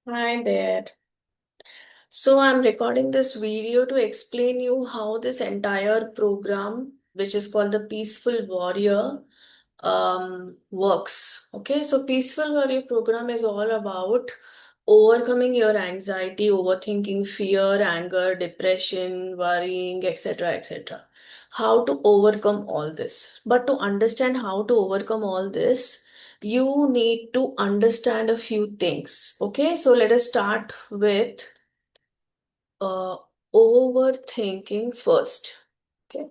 Hi there. So I'm recording this video to explain you how this entire program, which is called the Peaceful Warrior, works. Okay, so Peaceful Warrior program is all about overcoming your anxiety, overthinking, fear, anger, depression, worrying, etc., etc. How to overcome all this. But to understand how to overcome all this, you need to understand a few things. Okay, so let us start with uh, overthinking first. Okay.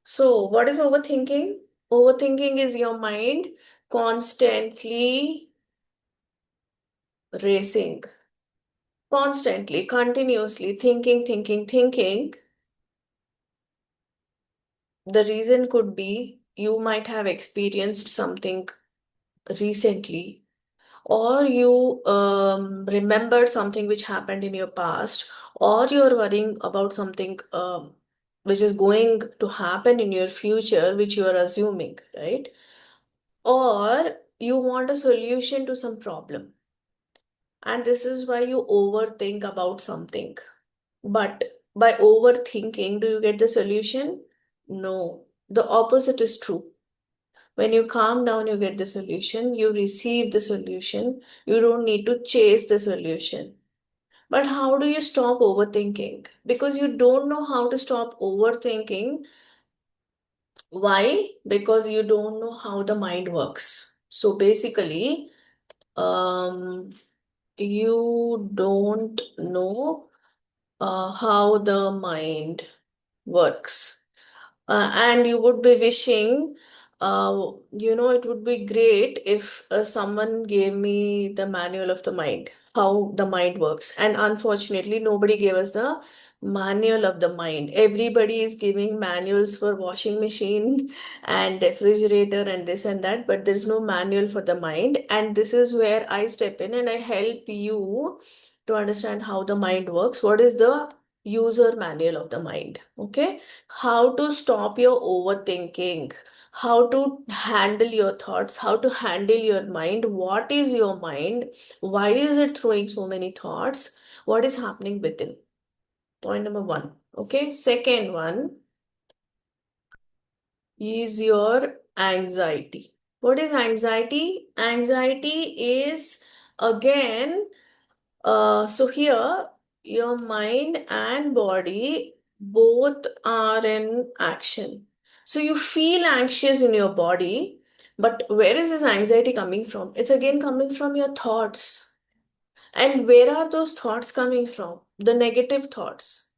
So, what is overthinking? Overthinking is your mind constantly racing, constantly, continuously thinking. The reason could be you might have experienced something recently, or you remembered something which happened in your past, or you're worrying about something which is going to happen in your future, which you are assuming, right? Or you want a solution to some problem, and this is why you overthink about something. But by overthinking, do you get the solution? No, the opposite is true. When you calm down, you get the solution, you receive the solution, you don't need to chase the solution. But how do you stop overthinking? Because you don't know how to stop overthinking. Why? Because you don't know how the mind works. So basically, um, you don't know how the mind works. And you would be wishing, it would be great if someone gave me the manual of the mind, how the mind works. And unfortunately, nobody gave us the manual of the mind. Everybody is giving manuals for washing machine and refrigerator and this and that, but there's no manual for the mind. And this is where I step in and I help you to understand how the mind works. What is the user manual of the mind? Okay, how to stop your overthinking, how to handle your thoughts, how to handle your mind. What is your mind? Why is it throwing so many thoughts? What is happening within? Point number one. Okay, second one is your anxiety. What is anxiety? Anxiety is again, so here your mind and body both are in action. So you feel anxious in your body, but where is this anxiety coming from? It's again coming from your thoughts. And where are those thoughts coming from? The negative thoughts.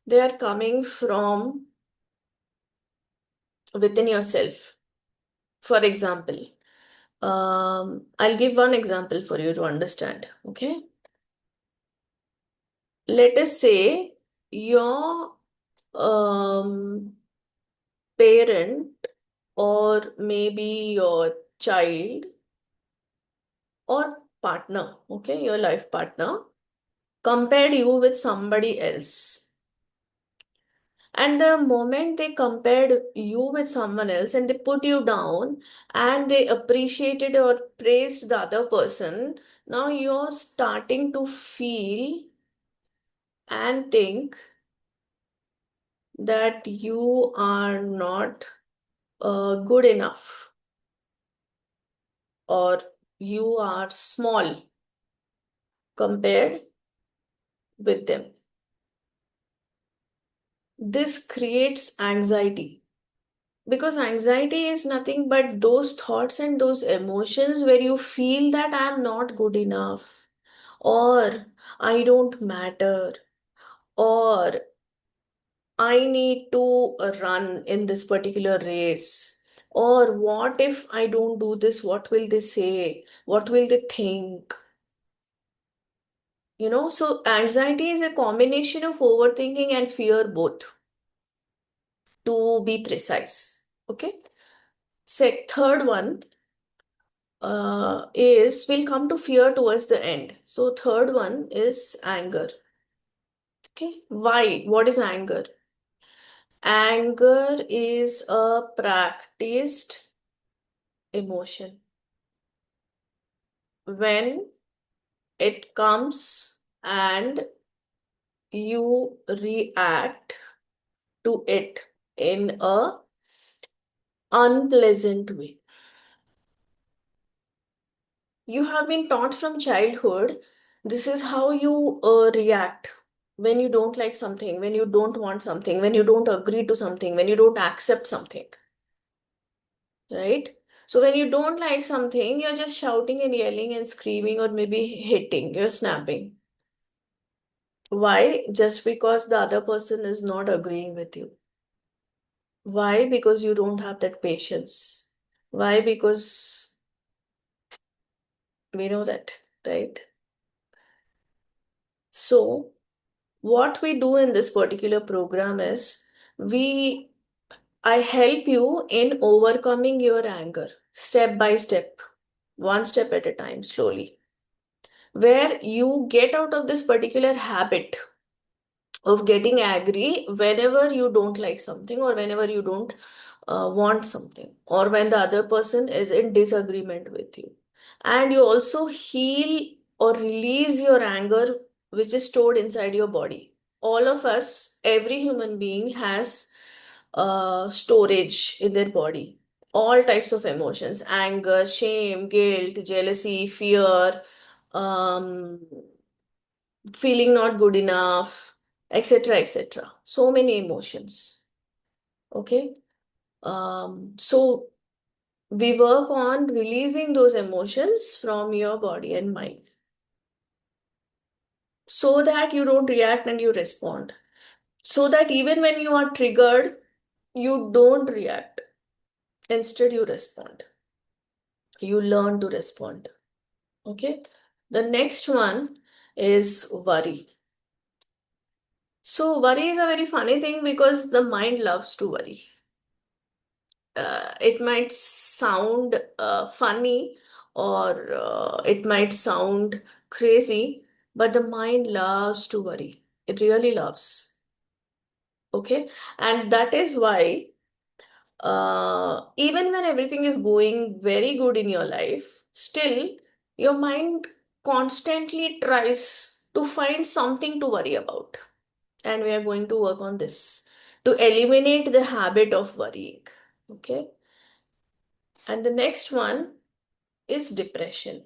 They are coming from within yourself. For example, I'll give one example for you to understand. Okay. Let us say your um, parent, or maybe your child or partner, okay, your life partner, compared you with somebody else. And the moment they compared you with someone else and they put you down and they appreciated or praised the other person, now you're starting to feel and think that you are not good enough, or you are small compared with them. This creates anxiety, because anxiety is nothing but those thoughts and those emotions where you feel that I'm not good enough, or I don't matter, or I need to run in this particular race, or what if I don't do this? What will they say? What will they think? So anxiety is a combination of overthinking and fear, both, to be precise. Okay. Third one is we'll come to fear towards the end. So third one is anger. Okay. Why? What is anger? Anger is a practiced emotion. When It comes and you react to it in a unpleasant way. You have been taught from childhood, this is how you react when you don't like something, when you don't want something, when you don't agree to something, when you don't accept something, right? So when you don't like something, you're just shouting and yelling and screaming or maybe hitting, you're snapping. Why? Just because the other person is not agreeing with you. Why? Because you don't have that patience. Why? Because we know that, right? So, what we do in this particular program is we I help you in overcoming your anger step by step, one step at a time, slowly, where you get out of this particular habit of getting angry whenever you don't like something or whenever you don't want something or when the other person is in disagreement with you. And you also heal or release your anger which is stored inside your body. All of us, every human being has storage in their body. All types of emotions, anger, shame, guilt, jealousy, fear, um, feeling not good enough, etc., etc. So many emotions. Okay. So we work on releasing those emotions from your body and mind so that you don't react and you respond. So that even when you are triggered, you don't react. Instead, you respond. You learn to respond. Okay. The next one is worry. So, worry is a very funny thing because the mind loves to worry. It might sound funny or it might sound crazy, but the mind loves to worry. It really loves. Okay. And that is why, even when everything is going very good in your life, still your mind constantly tries to find something to worry about. And we are going to work on this to eliminate the habit of worrying. Okay. And the next one is depression.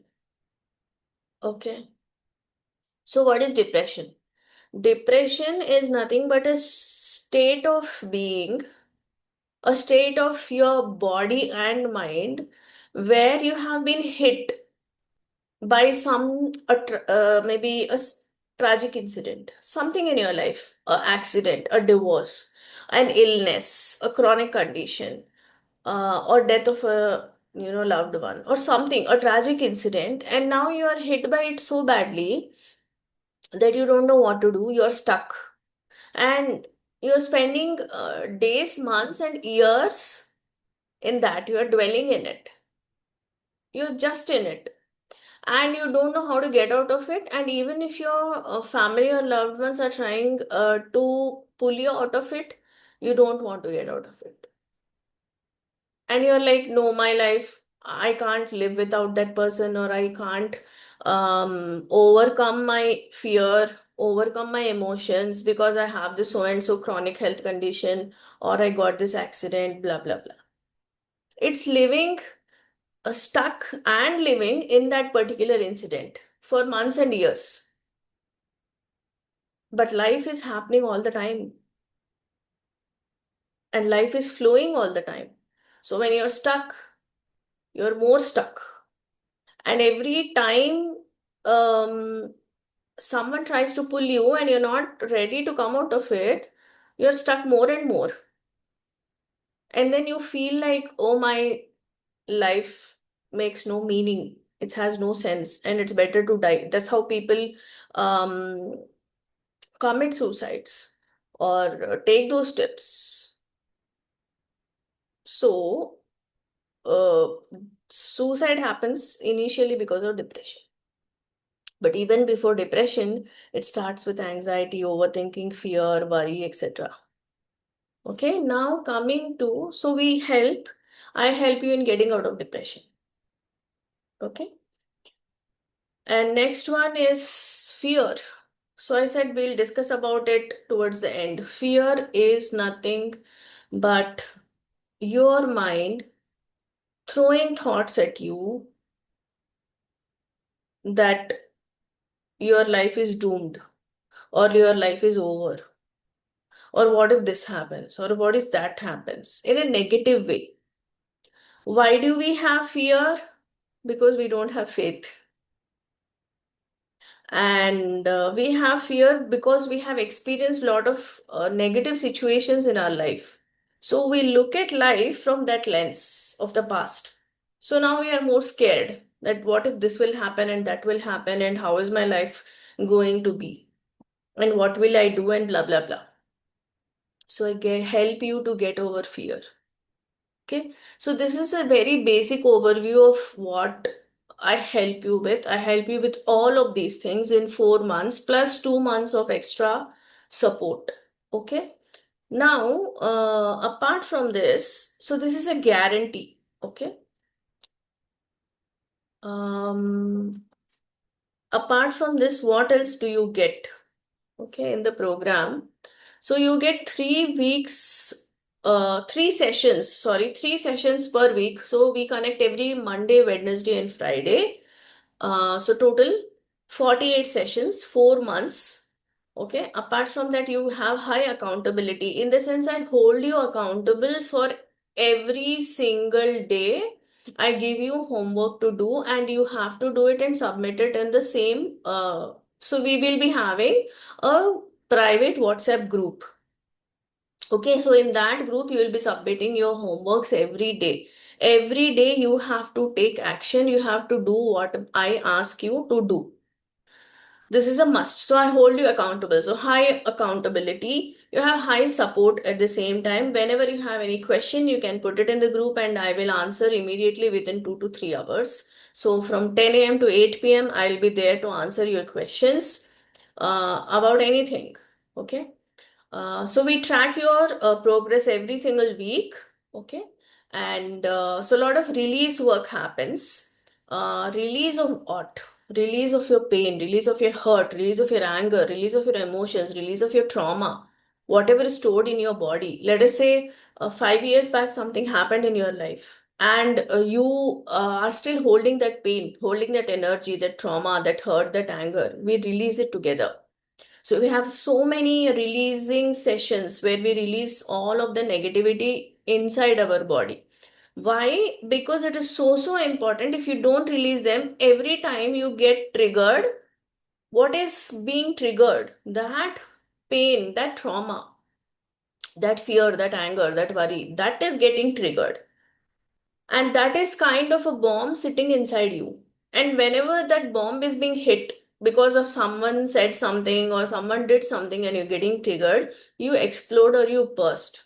Okay. So, what is depression? Depression is nothing but a state of being, a state of your body and mind where you have been hit by maybe tragic incident, something in your life, a accident, a divorce, an illness, a chronic condition, or death of a loved one or something, a tragic incident, and now you are hit by it so badly that you don't know what to do, you're stuck, and you're spending days, months and years in that, you're dwelling in it, you're just in it, and you don't know how to get out of it. And even if your family or loved ones are trying to pull you out of it, you don't want to get out of it, and you're like, no, my life, I can't live without that person, or I can't overcome my fear, overcome my emotions because I have this so and so chronic health condition, or I got this accident, blah blah blah. It's living stuck and living in that particular incident for months and years, but life is happening all the time and life is flowing all the time. So when you're stuck, you're more stuck. And every time someone tries to pull you and you're not ready to come out of it, you're stuck more and more. And then you feel like, oh, my life makes no meaning. It has no sense and it's better to die. That's how people um, commit suicides or take those steps. So, uh, suicide happens initially because of depression. But even before depression, it starts with anxiety, overthinking, fear, worry, etc. Okay, now coming to, so I help you in getting out of depression. Okay, And next one is fear. So I said we'll discuss about it towards the end. Fear is nothing but your mind throwing thoughts at you that your life is doomed, or your life is over, or what if this happens, or what if that happens, in a negative way. Why do we have fear? Because we don't have faith. And we have fear because we have experienced a lot of negative situations in our life. So we look at life from that lens of the past. So now we are more scared that what if this will happen and that will happen, and how is my life going to be, and what will I do, and blah blah blah. So I can help you to get over fear. Okay, so this is a very basic overview of what I help you with. I help you with all of these things in 4 months plus 2 months of extra support. Okay, now apart from this, so this is a guarantee. Okay, um, apart from this, what else do you get? Okay, in the program, so you get 3 weeks, 3 sessions, sorry, 3 sessions per week. So we connect every Monday, Wednesday, and Friday. So total 48 sessions, 4 months. Okay. Apart from that, you have high accountability. In the sense, I hold you accountable for every single day. I give you homework to do, and you have to do it and submit it in the same. So we will be having a private WhatsApp group. Okay, so in that group, you will be submitting your homeworks every day. Every day, you have to take action. You have to do what I ask you to do. This is a must. So I hold you accountable. So high accountability. You have high support at the same time. Whenever you have any question, you can put it in the group and I will answer immediately within 2 to 3 hours. So from 10 a.m. to 8 p.m., I'll be there to answer your questions about anything. Okay. So we track your progress every single week, okay? And so a lot of release work happens. Release of what? Release of your pain, release of your hurt, release of your anger, release of your emotions, release of your trauma, whatever is stored in your body. Let us say 5 years back something happened in your life, and you are still holding that pain, holding that energy, that trauma, that hurt, that anger. We release it together. So we have so many releasing sessions where we release all of the negativity inside our body. Why? Because it is so important. If you don't release them, every time you get triggered, what is being triggered? That pain, that trauma, that fear, that anger, that worry, that is getting triggered. And that is kind of a bomb sitting inside you. And whenever that bomb is being hit because of someone said something or someone did something and you're getting triggered, you explode or you burst.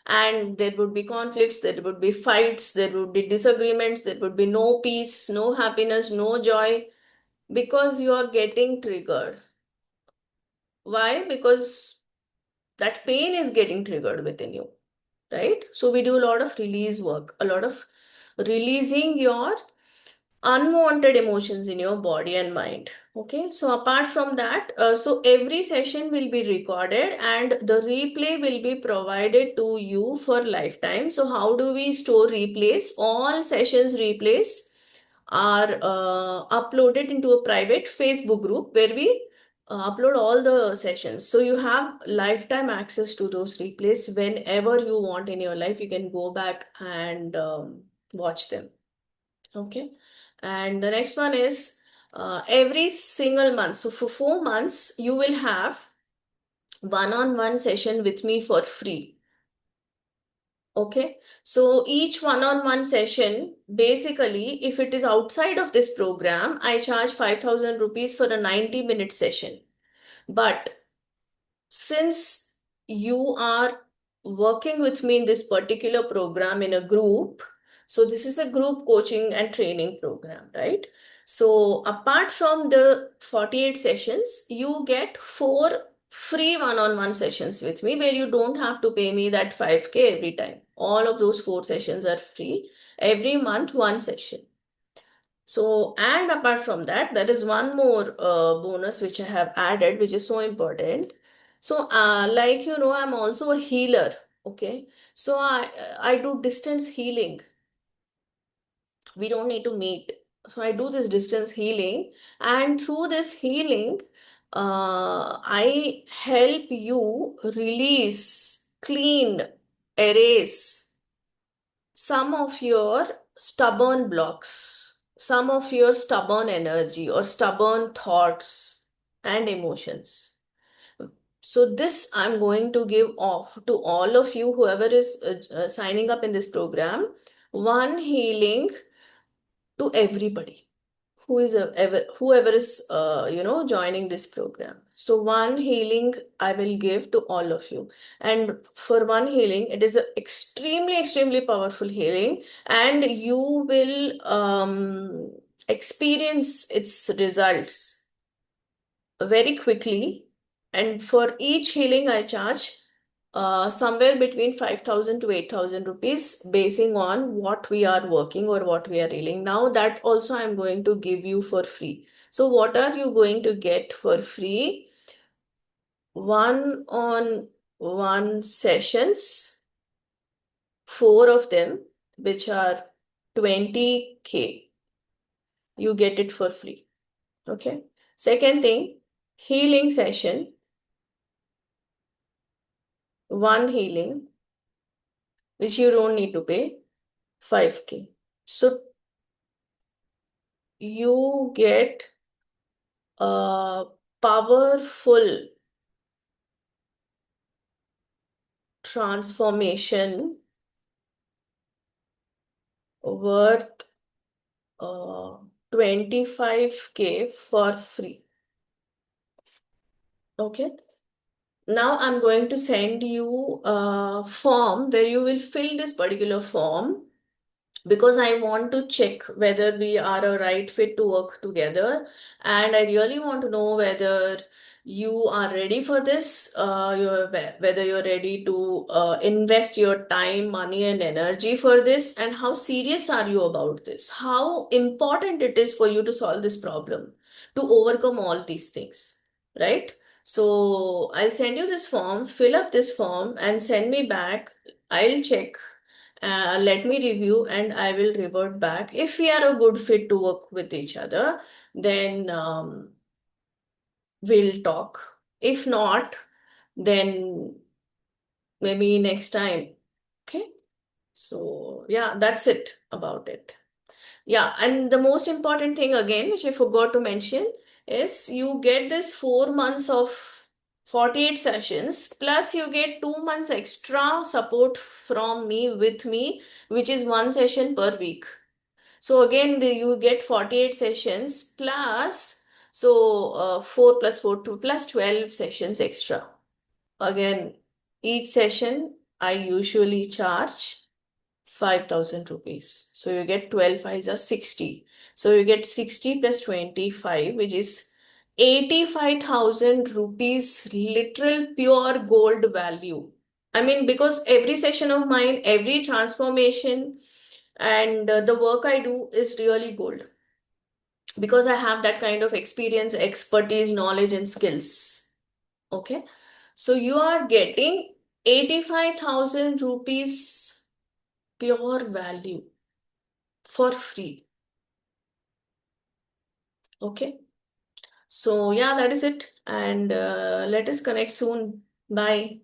And there would be conflicts, there would be fights, there would be disagreements, there would be no peace, no happiness, no joy, because you are getting triggered. Why? Because that pain is getting triggered within you, right? So we do a lot of release work, a lot of releasing your unwanted emotions in your body and mind. Okay, so apart from that, so every session will be recorded and the replay will be provided to you for lifetime. So how do we store replays? All sessions replays are uploaded into a private Facebook group where we upload all the sessions. So you have lifetime access to those replays. Whenever you want in your life, you can go back and watch them. Okay. And the next one is every single month. So for 4 months, you will have one-on-one session with me for free. Okay. So each one-on-one session, basically, if it is outside of this program, I charge 5,000 rupees for a 90-minute session. But since you are working with me in this particular program in a group, so this is a group coaching and training program, right? So apart from the 48 sessions, you get 4 free one-on-one sessions with me where you don't have to pay me that 5K every time. All of those 4 sessions are free. Every month, one session. So, and apart from that, there is one more bonus which I have added, which is so important. So, like you know, I'm also a healer. Okay, so I do distance healing. We don't need to meet. So I do this distance healing, and through this healing, I help you release, clean, erase some of your stubborn blocks, some of your stubborn energy or stubborn thoughts and emotions. So this I'm going to give off to all of you, whoever is signing up in this program, one healing to everybody who is whoever is joining this program. So one healing I will give to all of you, and for one healing it is an extremely powerful healing, and you will experience its results very quickly. And for each healing I charge somewhere between 5,000 to 8,000 rupees, basing on what we are working or what we are healing. Now that also I'm going to give you for free. So what are you going to get for free? One on one sessions, four of them, which are 20K. You get it for free. Okay. Second thing, healing session, one healing, which you don't need to pay, 5K. So you get a powerful transformation worth uh, 25K for free. Okay. Now I'm going to send you a form where you will fill this particular form, because I want to check whether we are a right fit to work together. And I really want to know whether you are ready for this, whether you're ready to invest your time, money, and energy for this, and how serious are you about this, how important it is for you to solve this problem, to overcome all these things, right? So I'll send you this form, fill up this form, and send me back. I'll check, let me review, and I will revert back. If we are a good fit to work with each other, then we'll talk. If not, then maybe next time. Okay. So, yeah, that's it about it. Yeah, and the most important thing again, which I forgot to mention, is you get this 4 months of 48 sessions, plus you get 2 months extra support from me, with me, which is one session per week. So again, you get 48 sessions plus, so 4 plus 4, 2 plus 12 sessions extra. Again, each session I usually charge 5,000 rupees. So you get 12 fives are 60. So you get 60 plus 25, which is 85,000 rupees, literal pure gold value. I mean, because every session of mine, every transformation, and the work I do is really gold, because I have that kind of experience, expertise, knowledge, and skills. Okay. So you are getting 85,000 rupees pure value for free. Okay. So, yeah, that is it. And let us connect soon. Bye.